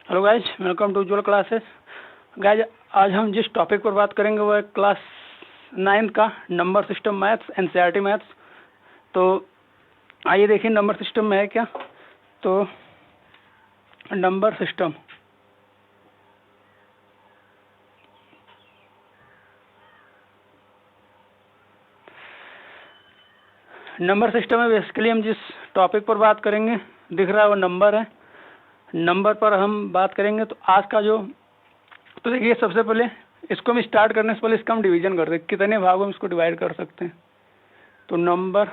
Hello guys, welcome to Ujjwal classes. Guys, आज हम जिस टॉपिक पर बात करेंगे वो है क्लास 9 का number system maths, NCERT maths. तो आइए देखिए नंबर सिस्टम में है क्या। तो नंबर सिस्टम में बेसिकली हम जिस टॉपिक पर बात करेंगे दिख रहा है वो नंबर है। नंबर पर हम बात करेंगे। तो आज का तो देखिए, सबसे पहले इसको हम स्टार्ट करने से पहले इसका हम डिवीजन करते हैं, कितने भागों में इसको डिवाइड कर सकते हैं। तो नंबर,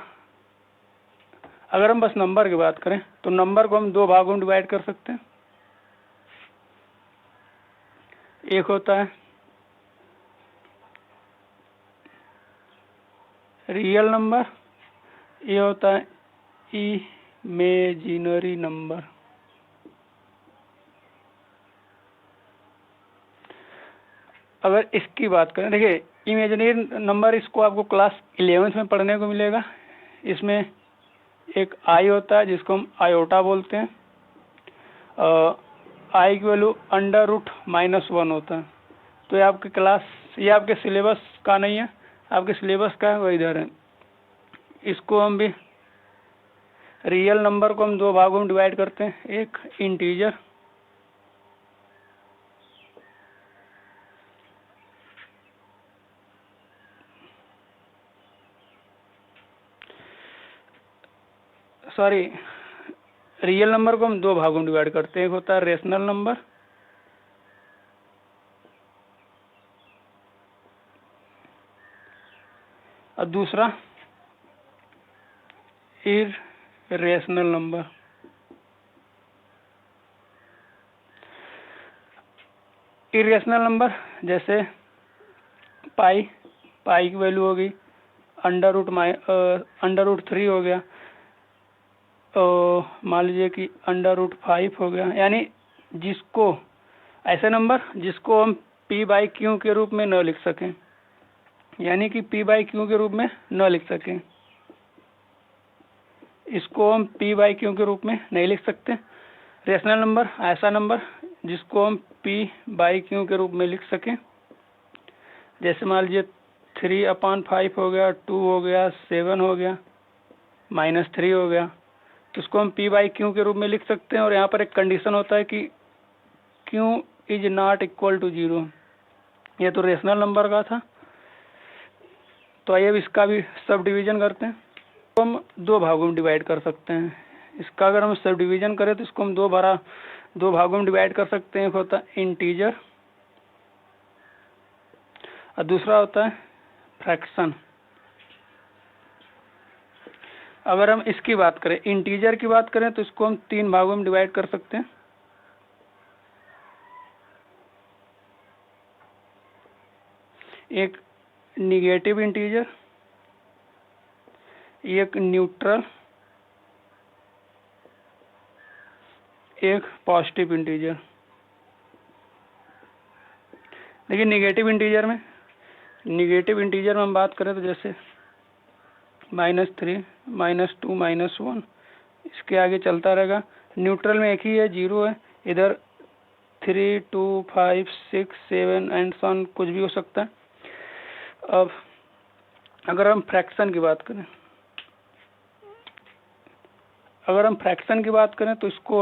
अगर हम बस नंबर की बात करें तो नंबर को हम दो भागों में डिवाइड कर सकते हैं। एक होता है रियल नंबर, ये होता है इमेजिनरी नंबर। अगर इसकी बात करें, देखिए इमेजिनरी नंबर इसको आपको क्लास 11th में पढ़ने को मिलेगा। इसमें एक आई होता है जिसको हम आयोटा बोलते हैं। आई की वैल्यू √-1 होता है। तो ये आपके सिलेबस का नहीं है, आपके सिलेबस का है वो इधर है। इसको हम भी रियल नंबर को हम दो भागों में डिवाइड करते हैं, एक इंटीजर रियल नंबर को हम दो भागों में डिवाइड करते हैं। एक होता है रेशनल नंबर और दूसरा इररेशनल नंबर। इररेशनल नंबर जैसे पाई की वैल्यू होगी √3 हो गया, मान लीजिए कि √5 हो गया। यानी ऐसे नंबर जिसको हम p/q के रूप में न लिख सकें, यानी कि p/q के रूप में न लिख सकें, इसको हम p/q के रूप में नहीं लिख सकते। रेशनल नंबर ऐसा नंबर जिसको हम p/q के रूप में लिख सकें, जैसे मान लीजिए 3/5 हो गया, 2 हो गया, 7 हो गया, -3 हो गया। तो इसको हम p/q के रूप में लिख सकते हैं। और यहाँ पर एक कंडीशन होता है कि q is not equal to 0। यह तो रेशनल नंबर का था। तो आइए अब इसका भी सब डिवीजन करते हैं। तो हम दो भागों में डिवाइड कर सकते हैं। इसका अगर हम सब डिवीजन करें तो इसको हम दो भागों में डिवाइड कर सकते हैं। एक होता है इंटीजर और दूसरा होता है फ्रैक्शन। अगर हम इसकी बात करें, इंटीजर की बात करें, तो इसको हम तीन भागों में डिवाइड कर सकते हैं। एक निगेटिव इंटीजर, एक न्यूट्रल, एक पॉजिटिव इंटीजर। देखिए निगेटिव इंटीजर में हम बात करें तो जैसे -3, -2, -1, इसके आगे चलता रहेगा। न्यूट्रल में एक ही है, 0 है। इधर 3, 2, 5, 6, 7 एंड सन कुछ भी हो सकता है। अब अगर हम फ्रैक्शन की बात करें, तो इसको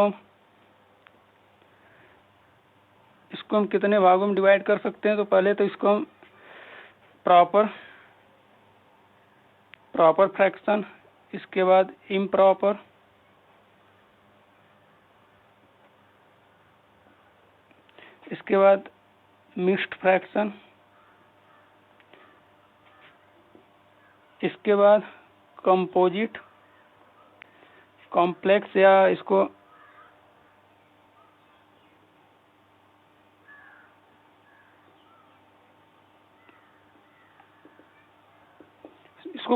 हम कितने भागों में डिवाइड कर सकते हैं। तो पहले तो इसको हम प्रॉपर फ्रैक्शन, इसके बाद इम्प्रॉपर, इसके बाद मिक्स्ड फ्रैक्शन, इसके बाद कंपोजिट, कॉम्प्लेक्स, या इसको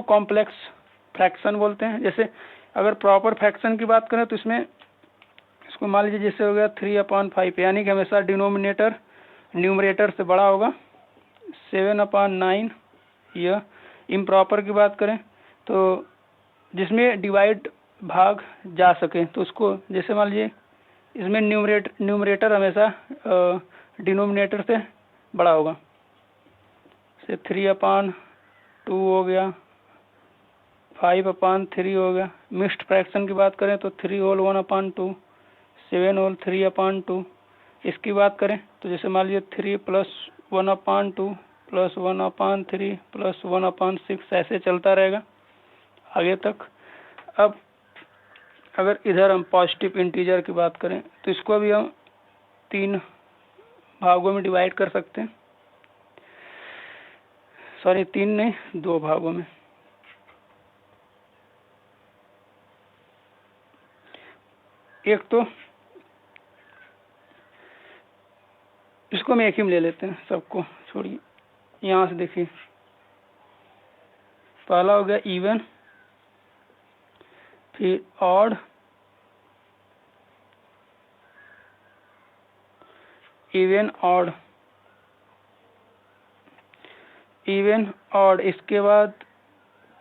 कॉम्प्लेक्स फ्रैक्शन बोलते हैं। जैसे अगर प्रॉपर फ्रैक्शन की बात करें तो इसमें इसको मान लीजिए जैसे हो गया 3/5, यानी कि हमेशा डिनोमिनेटर न्यूमरेटर से बड़ा होगा। 7/9। यह इम्प्रॉपर की बात करें तो जिसमें डिवाइड भाग जा सके, तो उसको जैसे मान लीजिए इसमें न्यूमरेटर हमेशा डिनोमिनेटर से बड़ा होगा। से 3/2 हो गया, 5/3 हो गया। मिक्स्ड फ्रैक्शन की बात करें तो 3 होल 1/2, 7 होल 3/2। इसकी बात करें तो जैसे मान लीजिए 3 + 1/2 + 1/3 + 1/6 ऐसे चलता रहेगा आगे तक। अब अगर इधर हम पॉजिटिव इंटीजर की बात करें तो इसको भी हम 3 भागों में डिवाइड कर सकते हैं, सॉरी 3 नहीं 2 भागों में। एक तो इसको हम एक ही में ले लेते हैं, सबको छोड़िए। यहाँ से देखिए, पहला हो गया इवन, फिर odd, even odd, even odd, इसके बाद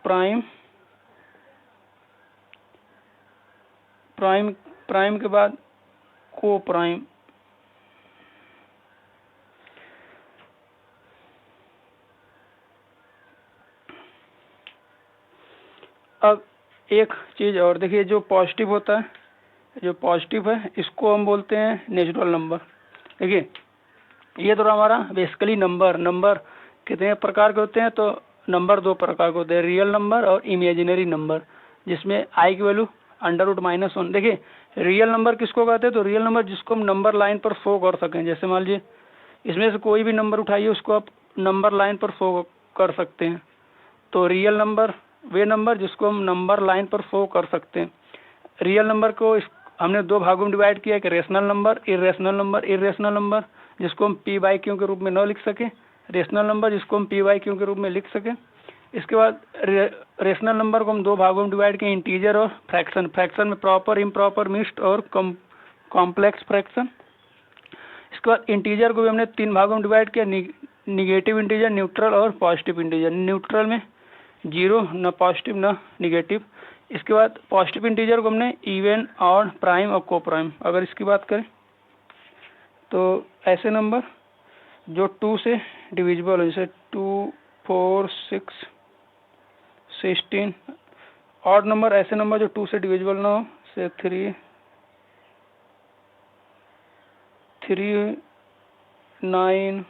प्राइम, प्राइम प्राइम के बाद को प्राइम। अब एक चीज और देखिए, जो पॉजिटिव होता है, जो पॉजिटिव है इसको हम बोलते हैं नेचुरल नंबर। देखिए ये तो हमारा बेसिकली नंबर कितने प्रकार के होते हैं, तो नंबर 2 प्रकार के होते हैं, रियल नंबर और इमेजिनरी नंबर, जिसमें आई की वैल्यू √-1। देखिए रियल नंबर किसको कहते हैं, तो रियल नंबर जिसको हम नंबर लाइन पर शो कर सकें। जैसे मान लीजिए इसमें से कोई भी नंबर उठाइए, उसको आप नंबर लाइन पर शो कर सकते हैं। तो रियल नंबर वे नंबर जिसको हम नंबर लाइन पर शो कर सकते हैं। रियल नंबर को हमने 2 भागों में डिवाइड किया कि rational number, irrational number. Irrational number जिसको हम p/q के रूप में न लिख सके, रेशनल नंबर जिसको हम p/q के रूप में लिख सके। इसके बाद रेशनल नंबर को हम 2 भागों में डिवाइड किए, इंटीजर और फ्रैक्शन। फ्रैक्शन में प्रॉपर, इम्प्रॉपर, मिक्स्ड और कॉम्प्लेक्स फ्रैक्शन। इसके बाद इंटीजर को भी हमने 3 भागों में डिवाइड किया, निगेटिव इंटीजर, न्यूट्रल और पॉजिटिव इंटीजर। न्यूट्रल में 0, न पॉजिटिव न निगेटिव। इसके बाद पॉजिटिव इंटीजर को हमने इवन, ऑड, प्राइम और को प्राइम। अगर इसकी बात करें तो ऐसे नंबर जो 2 से डिविजिबल हो, जैसे 2, 4, 6, 16। ऑड नंबर ऐसे नंबर जो 2 से डिविजिबल ना हो, से 3, 9,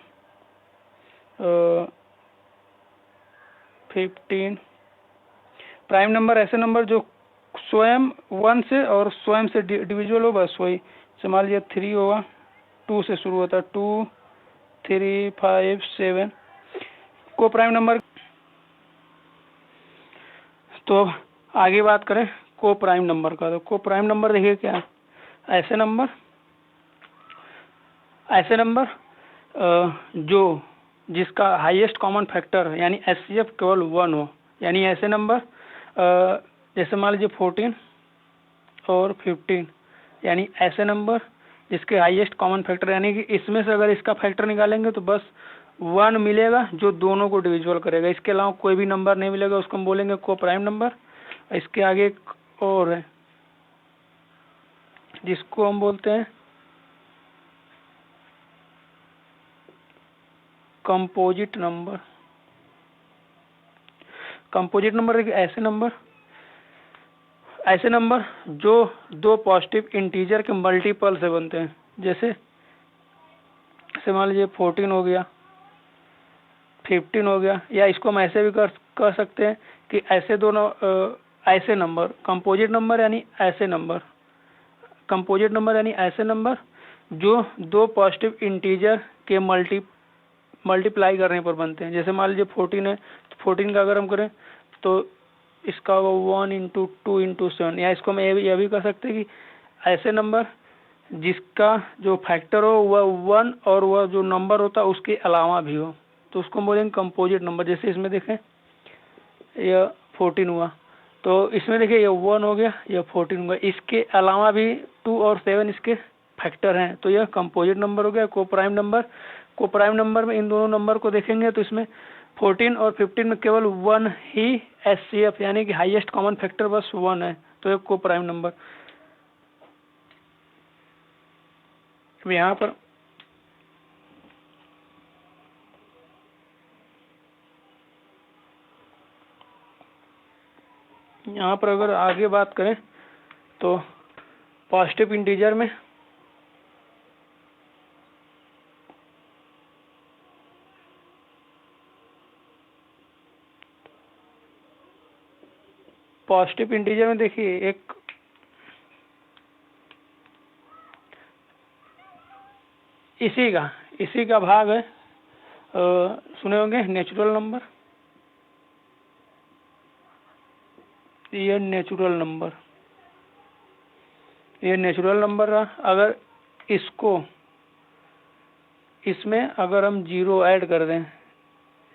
15। प्राइम नंबर ऐसे नंबर जो स्वयं 1 से और स्वयं से डिविजिबल हो, बस वही। मान लीजिए 3 होगा, 2 से शुरू होता है, 2, 3, 5, 7। को प्राइम नंबर। तो आगे बात करें को प्राइम नंबर का, तो को प्राइम नंबर देखिए क्या है। ऐसे नंबर जो जिसका हाईएस्ट कॉमन फैक्टर है, यानी HCF केवल 1 हो। यानी ऐसे नंबर जैसे मान लीजिए 14 और 15, यानी ऐसे नंबर जिसके हाईएस्ट कॉमन फैक्टर, यानी कि इसमें से अगर इसका फैक्टर निकालेंगे तो बस 1 मिलेगा जो दोनों को डिविजिबल करेगा। इसके अलावा कोई भी नंबर नहीं मिलेगा, उसको हम बोलेंगे को प्राइम नंबर। इसके आगे एक और है जिसको हम बोलते हैं कंपोजिट नंबर। कंपोजिट नंबर देखिए, ऐसे नंबर जो 2 पॉजिटिव इंटीजर के मल्टीपल से बनते हैं। जैसे मान लीजिए 14 हो गया, 15 हो गया, या इसको हम ऐसे भी कर सकते हैं कि ऐसे दोनों ऐसे नंबर, कंपोजिट नंबर यानी ऐसे नंबर, कंपोजिट नंबर यानी ऐसे नंबर जो 2 पॉजिटिव इंटीजर के मल्टीप्लाई करने पर बनते हैं। जैसे मान लीजिए 14 है, तो 14 का अगर हम करें तो इसका 1 × 2 × 7, या इसको हम यह भी कर सकते हैं कि ऐसे नंबर जिसका जो फैक्टर हो वह 1 और वह जो नंबर होता है उसके अलावा भी हो, तो उसको हम बोलेंगे कंपोजिट नंबर। जैसे इसमें देखें यह 14 हुआ, तो इसमें देखिए यह 1 हो गया, यह 14 हुआ, इसके अलावा भी 2 और 7 इसके फैक्टर हैं, तो यह कंपोजिट नंबर हो गया। को प्राइम नंबर, को प्राइम नंबर में इन दोनों नंबर को देखेंगे तो इसमें 14 और 15 में केवल 1 ही HCF यानी कि हाईएस्ट कॉमन फैक्टर बस 1 है, तो एक को प्राइम नंबर। यहाँ पर अगर आगे बात करें तो पॉजिटिव इंटीजर में देखिए एक इसी का भाग है, सुने होंगे नेचुरल नंबर। ये नेचुरल नंबर अगर इसमें अगर हम जीरो ऐड कर दें,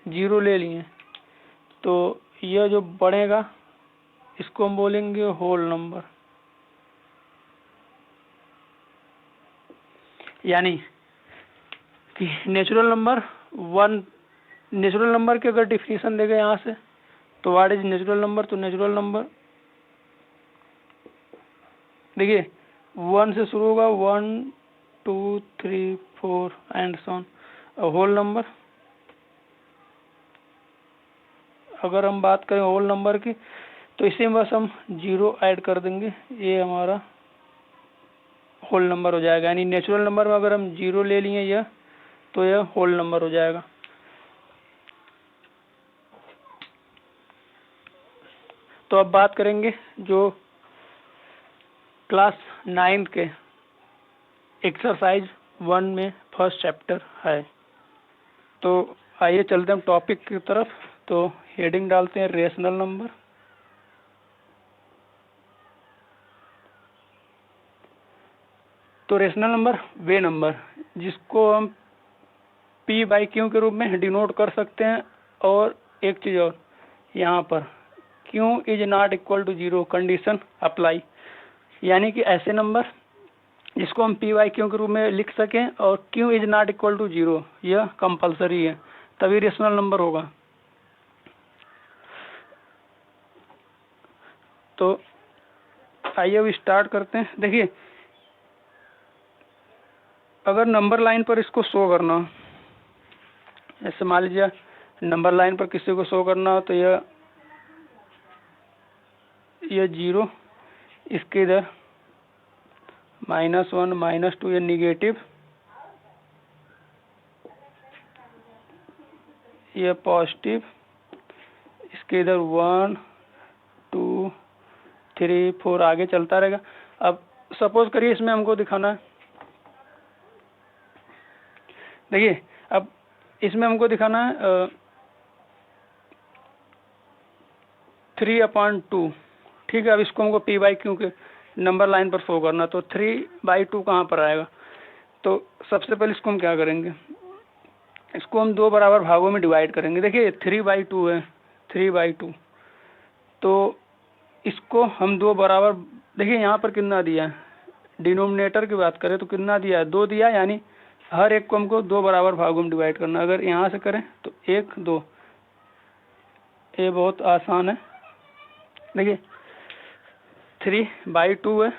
जीरो ले लिए, तो यह जो बढ़ेगा इसको हम बोलेंगे होल नंबर। यानी कि नेचुरल नंबर की अगर डिफिनीशन देगा यहाँ से, तो व्हाट इज नेचुरल नंबर? तो नेचुरल नंबर देखिए 1 से शुरू होगा, 1 2 3 4 and so on. Whole number अगर हम बात करें होल नंबर की, तो इसी में बस हम जीरो ऐड कर देंगे, ये हमारा होल नंबर हो जाएगा। यानी नेचुरल नंबर में अगर हम जीरो ले लिए यह, तो यह होल नंबर हो जाएगा। तो अब बात करेंगे जो क्लास 9 के एक्सरसाइज 1 में फर्स्ट चैप्टर है। तो आइए चलते हैं टॉपिक की तरफ। तो हेडिंग डालते हैं रेशनल नंबर। तो रेशनल नंबर वे नंबर जिसको हम P बाई Q के रूप में डिनोट कर सकते हैं। और एक चीज और, यहाँ पर Q is not equal to zero condition apply, यानी कि ऐसे नंबर जिसको हम P बाई Q के रूप में लिख सकें और Q is not equal to zero, यह कंपलसरी है, तभी रेशनल नंबर होगा। तो आइए अब स्टार्ट करते हैं। देखिए अगर नंबर लाइन पर इसको शो करना हो, जैसे मान लीजिए नंबर लाइन पर किसी को शो करना हो, तो यह जीरो, इसके इधर -1 -2, ये निगेटिव, ये पॉजिटिव, इसके इधर 1 2 3 4 आगे चलता रहेगा। अब सपोज करिए इसमें हमको दिखाना है, देखिए अब इसमें हमको दिखाना है 3/2, ठीक है। अब इसको हमको P बाई Q के नंबर लाइन पर शो करना, तो 3/2 कहाँ पर आएगा? तो सबसे पहले इसको हम क्या करेंगे, इसको हम दो बराबर भागों में डिवाइड करेंगे। देखिए 3/2 है, 3/2, तो इसको हम दो बराबर, देखिए यहाँ पर कितना दिया है, डिनोमिनेटर की बात करें तो कितना दिया है, 2 दिया, यानी हर एक को हमको दो बराबर भागों में डिवाइड करना। अगर यहाँ से करें तो 1 2, ये बहुत आसान है। देखिए 3/2 है,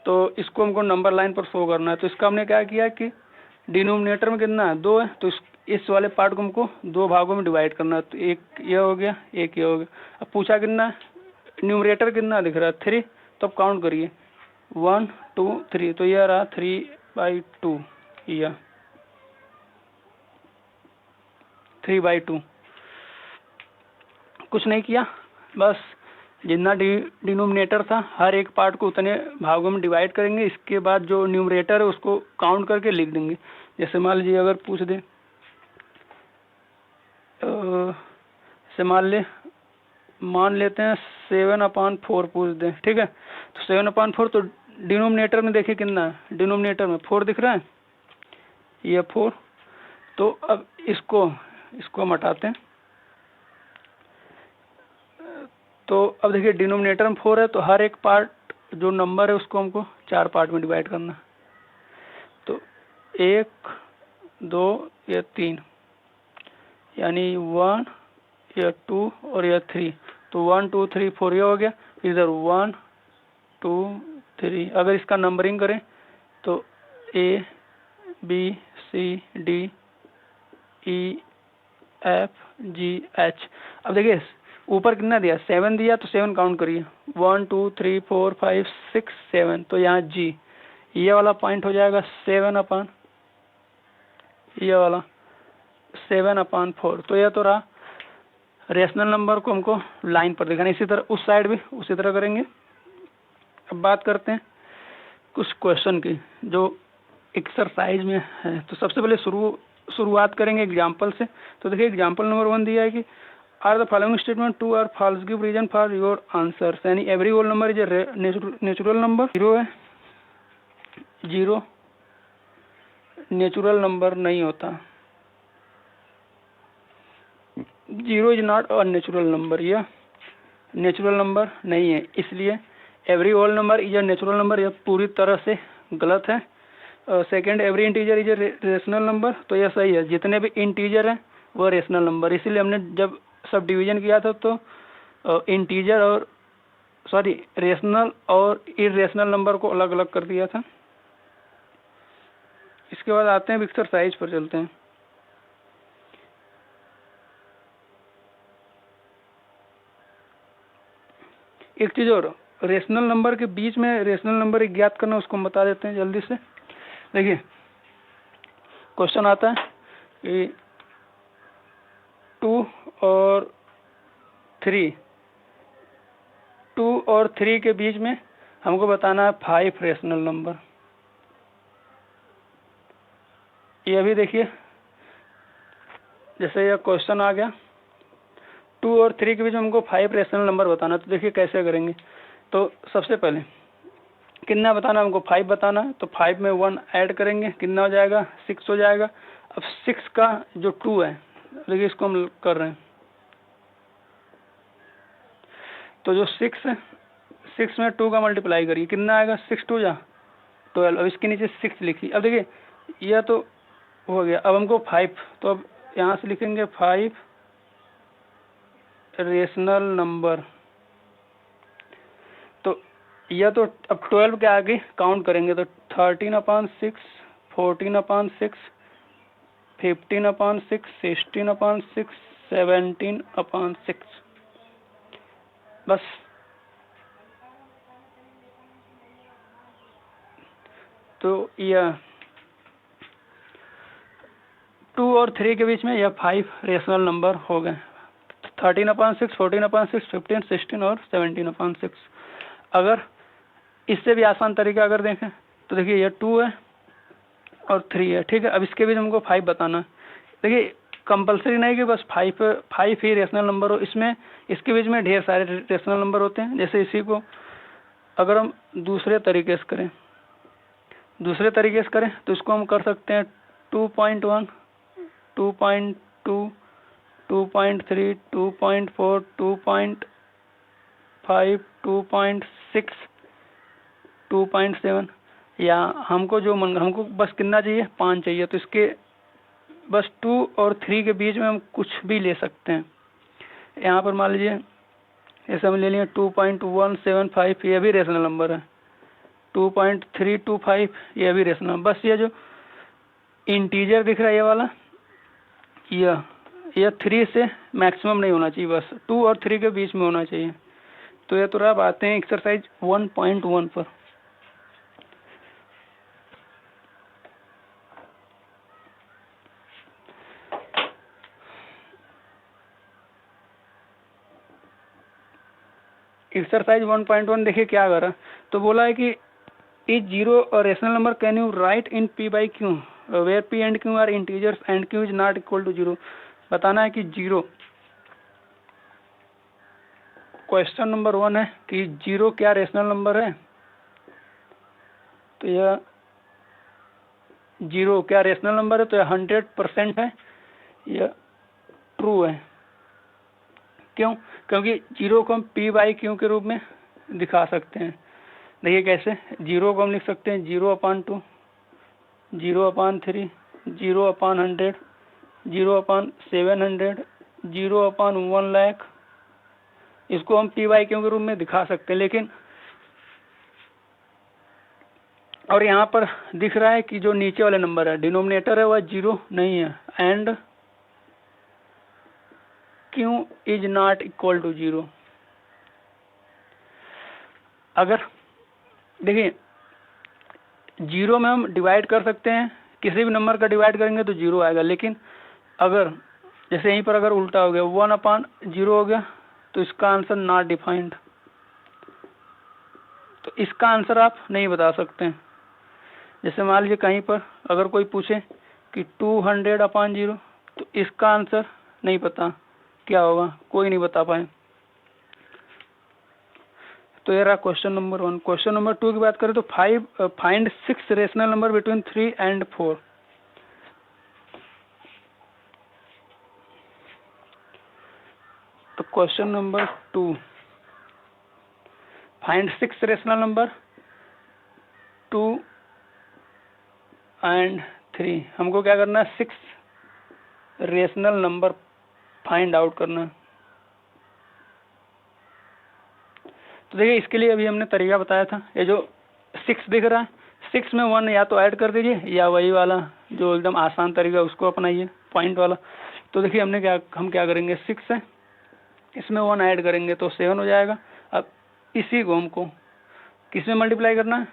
तो इसको हमको नंबर लाइन पर शो करना है। तो इसका हमने क्या किया कि डिनोमिनेटर में कितना है, 2 है, तो इस वाले पार्ट को हमको दो भागों में डिवाइड करना है। तो एक ये हो गया, एक ये हो गया। अब पूछा कितना है, न्यूमरेटर कितना दिख रहा है, 3, तो अब काउंट करिए 1 2 3, तो यह रहा 3/2, यह 3/2। कुछ नहीं किया, बस जितना डिनोमिनेटर था हर एक पार्ट को उतने भागों में डिवाइड करेंगे। इसके बाद जो न्यूमरेटर है उसको काउंट करके लिख देंगे। जैसे मान लीजिए अगर पूछ दे, जैसे मान लेते हैं 7/4 पूछ दे, ठीक है। तो 7/4, तो डिनोमिनेटर में देखिए कितना है, डिनोमिनेटर में 4 दिख रहा है, ये 4। तो अब इसको हम हटाते हैं। तो अब देखिए डिनोमिनेटर में 4 है, तो हर एक पार्ट जो नंबर है उसको हमको 4 पार्ट में डिवाइड करना। तो 1 2 या 3, यानी 1 या 2 और या 3, तो 1 2 3 4 ये हो गया। इधर 1 2 3, अगर इसका नंबरिंग करें तो A B C D E F G H. अब देखिए ऊपर कितना दिया, 7 दिया, तो 7 काउंट करिए, 1 2 3 4 5 6 7, तो यहाँ जी, ये वाला पॉइंट हो जाएगा 7/, ये वाला 7/4। तो यह तो रहा रेशनल नंबर को हमको लाइन पर दिखाना। इसी तरह उस साइड भी उसी तरह करेंगे। अब बात करते हैं कुछ क्वेश्चन की जो एक्सरसाइज में है। तो सबसे पहले शुरुआत करेंगे एग्जाम्पल से। तो देखिए एग्जाम्पल नंबर 1 दिया है कि are the following statement true or false, give reason for your answer. यानी every whole number is a natural number. 0 है, 0 नेचुरल नंबर नहीं होता, 0 is not a natural number, यह नेचुरल नंबर नहीं है, इसलिए every whole number is a natural number, यह पूरी तरह से गलत है। Second, every integer is a rational number, तो यह सही है, जितने भी इंटीजर हैं वह रेशनल नंबर। इसीलिए हमने जब सब डिवीजन किया था तो इंटीजर और रेशनल और इरेशनल नंबर को अलग अलग कर दिया था। इसके बाद आते हैं एक्सरसाइज पर चलते हैं। एक चीज और, रेशनल नंबर के बीच में रेशनल नंबर ज्ञात करना, उसको हम बता देते हैं जल्दी से। देखिए क्वेश्चन आता है कि 2 और 3 के बीच में हमको बताना है 5 रेशनल नंबर। ये भी देखिए जैसे यह क्वेश्चन आ गया 2 और 3 के बीच में हमको 5 रेशनल नंबर बताना। तो देखिए कैसे करेंगे। तो सबसे पहले कितना बताना, हमको 5 बताना है, तो 5 में 1 ऐड करेंगे, कितना हो जाएगा, 6 हो जाएगा। अब 6 का जो 2 है, देखिए इसको हम कर रहे हैं, तो जो 6 है, 6 में 2 का मल्टीप्लाई करिए, कितना आएगा, 6 2 जा 12। अब इसके नीचे 6 लिखिए। अब देखिए यह तो हो गया, अब हमको 5, तो अब यहाँ से लिखेंगे 5 रेशनल नंबर। तो यह तो अब 12 के आगे काउंट करेंगे, तो 13/6, 14/6, 15/6, 16/6, 17/6। बस तो यह 2 और 3 के बीच में यह 5 रेशनल नंबर हो गए, 13/6, 14/6, 15, 16 और 17/6। अगर इससे भी आसान तरीका अगर देखें तो देखिए यह 2 है और 3 है, ठीक है। अब इसके बीच हमको 5 बताना है। देखिए कंपलसरी नहीं कि बस 5 ही रेशनल नंबर हो, इसमें इसके बीच में ढेर सारे रेशनल नंबर होते हैं। जैसे इसी को अगर हम दूसरे तरीके से करें तो इसको हम कर सकते हैं 2.1, 2.2, 2.3, 2.4, 2.5, 2.6, 2.7, या हमको बस कितना चाहिए, 5 चाहिए। तो इसके बस 2 और 3 के बीच में हम कुछ भी ले सकते हैं। यहाँ पर मान लीजिए ऐसे हम ले लिए 2.175, ये भी रेशनल नंबर है, 2.325, ये भी रेशनल नंबर। बस ये जो इंटीजर दिख रहा है ये वाला, यह 3 से मैक्सिमम नहीं होना चाहिए, बस 2 और 3 के बीच में होना चाहिए। तो ये तो अब आते हैं एक्सरसाइज 1.1 पर। एक्सरसाइज 1.1 देखिए क्या कर रहा है। तो बोला है कि is 0 rational number, can you write in P by Q where P and Q are integers and Q is not equal to 0। बताना है कि 0, क्वेश्चन नंबर 1 है कि 0 क्या रेशनल नंबर है। तो यह 0 क्या रेशनल नंबर है, तो यह 100% है, यह ट्रू है। क्यों? क्योंकि 0 को हम P by Q के रूप में दिखा सकते हैं। देखिए कैसे, 0 को हम लिख सकते हैं 0/2, 0/3, 0/100, 0/700, 0/1 लाख। इसको हम P by Q के रूप में दिखा सकते हैं, लेकिन और यहाँ पर दिख रहा है कि जो नीचे वाले नंबर है डिनोमिनेटर है वह 0 नहीं है, and Q is not equal to 0। अगर देखिए 0 में हम डिवाइड कर सकते हैं, किसी भी नंबर का डिवाइड करेंगे तो 0 आएगा, लेकिन अगर जैसे यहीं पर अगर उल्टा हो गया 1/0 हो गया तो इसका आंसर नॉट डिफाइंड। तो इसका आंसर आप नहीं बता सकते हैं। जैसे मान लीजिए कहीं पर अगर कोई पूछे कि 200/0 तो इसका आंसर नहीं पता क्या होगा, कोई नहीं बता पाए। तो ये रहा क्वेश्चन नंबर 1। क्वेश्चन नंबर 2 की बात करें तो find 6 rational number between 3 and 4। तो question number 2, find 6 rational number 2 and 3। हमको क्या करना है, 6 रेशनल नंबर फाइंड आउट करना है। तो देखिए इसके लिए अभी हमने तरीका बताया था, ये जो 6 दिख रहा है 6 में 1 या तो ऐड कर दीजिए या वही वाला जो एकदम आसान तरीका उसको अपनाइए, पॉइंट वाला। तो देखिए हम क्या करेंगे, 6 है इसमें 1 ऐड करेंगे तो 7 हो जाएगा। अब इसी को हमको किस में मल्टीप्लाई करना है,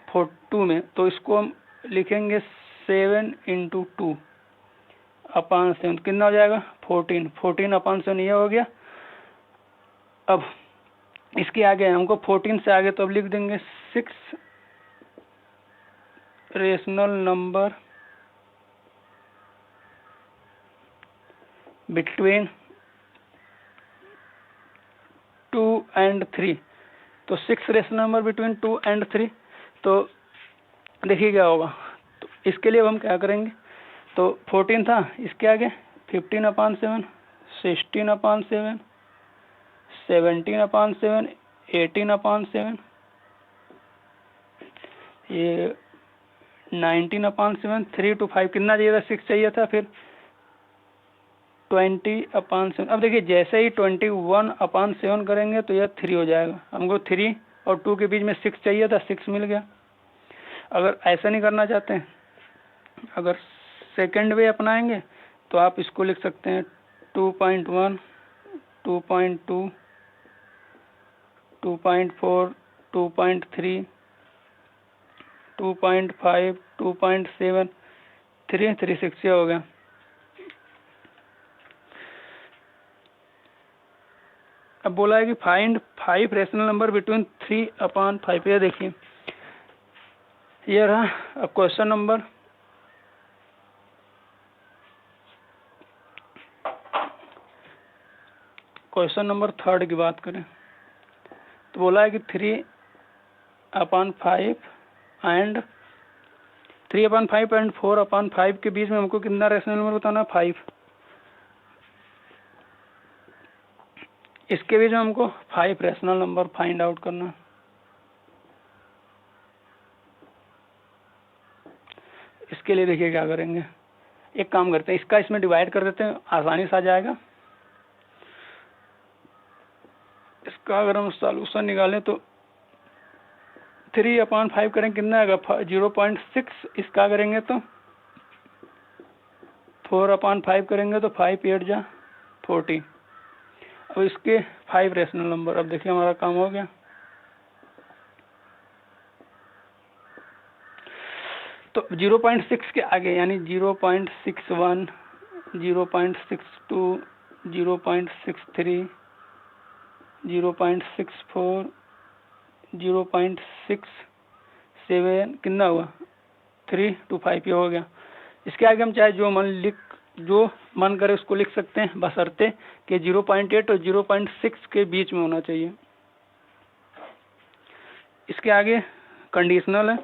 2 में। तो इसको हम लिखेंगे 7 × 2 अपॉन 7, कितना हो जाएगा 14/7 ये हो गया। अब इसके आगे हमको 14 से आगे तो अब लिख देंगे 6 रेशनल नंबर बिटवीन 2 and 3। तो 6 रेशनल नंबर बिटवीन 2 and 3। तो देखिए क्या होगा, तो इसके लिए अब हम क्या करेंगे, तो 14 था, इसके आगे 15/7, 16/7, 17/7, 18/7, ये 19/7, 3 to 5 कितना चाहिए था, 6 चाहिए था, फिर 20/7। अब देखिए जैसे ही 21/7 करेंगे तो यह 3 हो जाएगा। हमको 3 और 2 के बीच में 6 चाहिए था, 6 मिल गया। अगर ऐसा नहीं करना चाहते हैं, अगर सेकेंड वे अपनाएंगे तो आप इसको लिख सकते हैं 2.1, 2.2, 2.4, 2.3, 2.5, 2.7, 3, 360 हो गया। अब बोला है कि फाइंड 5 रेशनल नंबर बिटवीन 3/5। ये देखिए ये रहा क्वेश्चन नंबर। क्वेश्चन नंबर 3 की बात करें तो बोला है कि 3/5 एंड 4/5 के बीच में हमको कितना रेशनल नंबर बताना, 5। इसके बीच में हमको 5 रेशनल नंबर फाइंड आउट करना। इसके लिए देखिए क्या करेंगे, एक काम करते हैं, इसका इसमें डिवाइड कर देते हैं, आसानी से आ जाएगा। इसका अगर हम सॉल्यूशन निकालें तो 3/5 करें कितना आएगा, 0.6। इसका करेंगे तो 4/5 करेंगे तो 5 8 जा 40। अब इसके 5 रेशनल नंबर। अब देखिए हमारा काम हो गया। तो 0.6 के आगे यानी 0.61, 0.62, 0.63, 0.64, 0.67 कितना हुआ, 3 to 5 ये हो गया। इसके आगे हम चाहे जो मन करे उसको लिख सकते हैं, बशर्ते कि 0.8 और 0.6 के बीच में होना चाहिए। इसके आगे कंडीशनल है। तो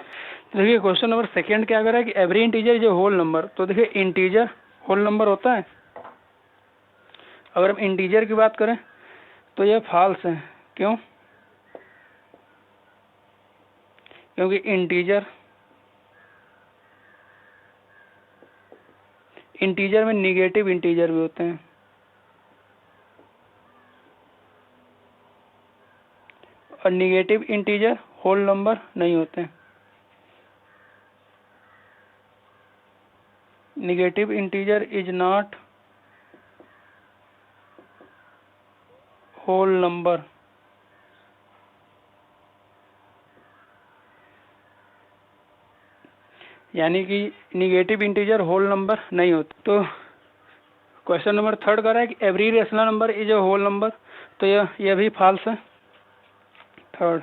देखिए क्वेश्चन नंबर 2 क्या कर रहा है कि every integer is a whole number. तो देखिए इंटीजर होल नंबर होता है। अगर हम इंटीजर की बात करें तो यह फॉल्स है। क्यों? क्योंकि इंटीजर में निगेटिव इंटीजर भी होते हैं और निगेटिव इंटीजर होल नंबर नहीं होते हैं। Negative integer is not whole number. यानी कि निगेटिव इंटीजर होल नंबर नहीं होते। तो क्वेश्चन नंबर 3 कह रहा है कि every rational number is a whole number, तो यह भी फॉल्स है। 3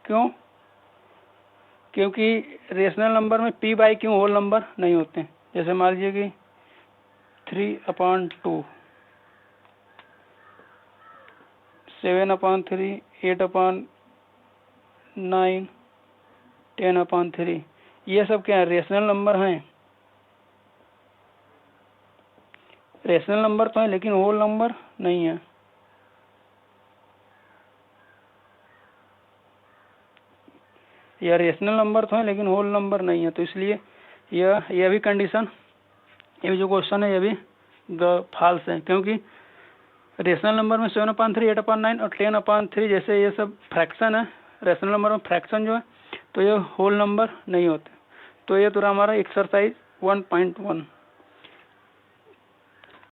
क्यों? क्योंकि रेशनल नंबर में p by Q whole number नहीं होते। जैसे मान लीजिए कि 3/2, 7/3, 8/9, 10/3, ये सब क्या है? रेशनल नंबर हैं। रेशनल नंबर तो है लेकिन होल नंबर नहीं है। यह रेशनल नंबर तो है लेकिन होल नंबर नहीं है, तो इसलिए यह भी कंडीशन, ये जो क्वेश्चन है ये भी फॉल्स है। क्योंकि रेशनल नंबर में 7/3, 8/9 और 10/3 जैसे ये सब फ्रैक्शन है। रेशनल नंबर में फ्रैक्शन जो है तो ये होल नंबर नहीं होते। तो ये पूरा हमारा एक्सरसाइज 1.1